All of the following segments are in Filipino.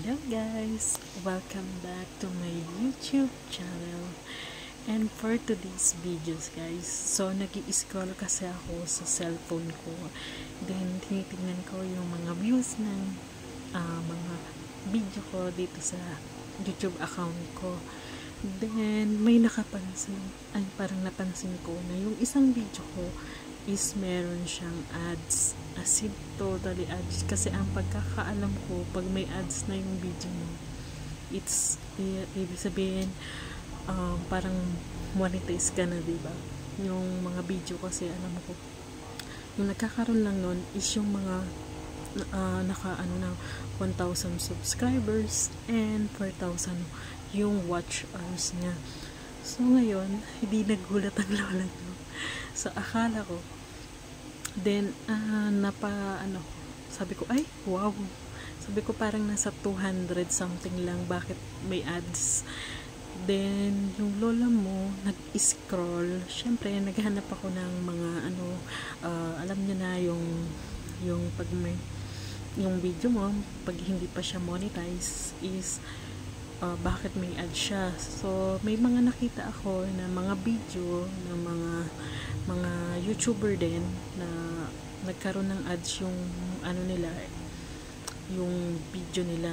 Hello guys! Welcome back to my YouTube channel. And for today's videos guys, so nag-i-scroll kasi ako sa cellphone ko. Then tinitingnan ko yung mga views ng mga video ko dito sa YouTube account ko. Then may parang napansin ko na yung isang video ko is meron siyang ads, as in totally ads, kasi ang pagkakaalam ko pag may ads na yung video mo, it's ibig sabihin parang monetize ka na, diba? Yung mga video kasi alam ko yung nagkakaroon lang nun is yung mga ng 1,000 subscribers and 4,000 yung watch hours niya. So ngayon hindi nagulat ang lola ko. So akala ko, then sabi ko, ay wow, sabi ko parang nasa 200 something lang, bakit may ads? Then yung lola mo nag-scroll, syempre naghanap ako ng mga alam niyo na yung pag may yung video mo, pag hindi pa siya monetize is bakit may ad siya. So may mga nakita ako na mga video ng mga YouTuber din na nagkaroon ng ads yung yung video nila.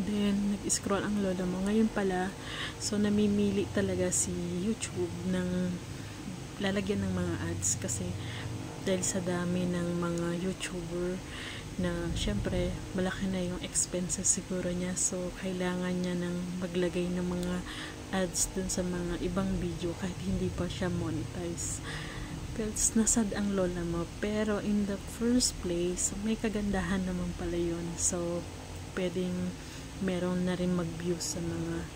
Then nag-scroll ang lola mo ngayon pala, so namimili talaga si YouTube ng lalagyan ng mga ads, kasi dahil sa dami ng mga YouTuber na syempre malaki na yung expenses siguro niya, so kailangan niya ng maglagay ng mga ads dun sa mga ibang video kahit hindi pa siya monetize. Because nasad ang lola mo, pero in the first place may kagandahan naman pala yun, so pwedeng meron na rin mag-views sa mga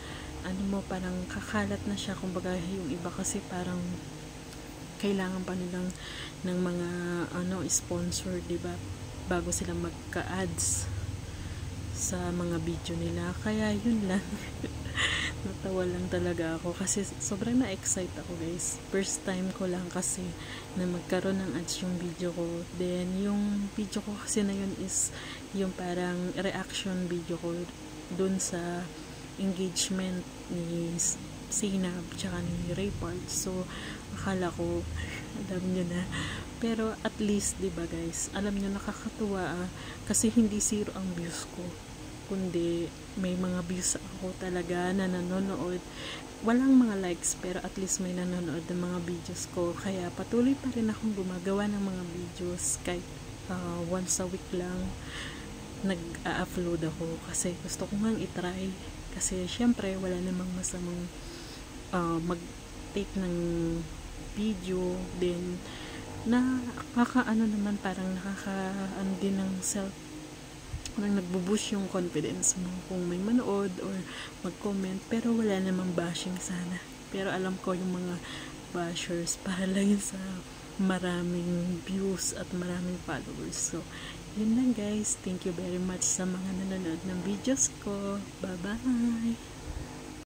parang kakalat na siya, kumbaga yung iba kasi parang kailangan pa nilang ng mga sponsor, diba, bago sila magka-ads sa mga video nila. Kaya yun lang. Natawa lang talaga ako kasi sobrang na-excite ako guys. First time ko lang kasi na magkaroon ng ads yung video ko. Then yung video ko kasi na yun is yung parang reaction video ko dun sa engagement ni Sinab tsaka ni Raypart. So akala ko alam nyo na, pero at least diba guys, alam nyo, nakakatuwa kasi hindi zero ang views ko, kundi may mga views ako talaga na nanonood. Walang mga likes, pero at least may nanonood ng mga videos ko. Kaya patuloy pa rin akong gumagawa ng mga videos kahit once a week lang nag-upload ako, kasi gusto ko nga itry, kasi syempre wala namang masamang mag-take ng video, then naman parang din ng self, parang nagbo-boost yung confidence mo kung may manood or mag-comment, pero wala namang bashing sana. Pero alam ko yung mga bashers para lang yun sa maraming views at maraming followers. So yun lang guys, thank you very much sa mga nanonood ng videos ko. Bye bye.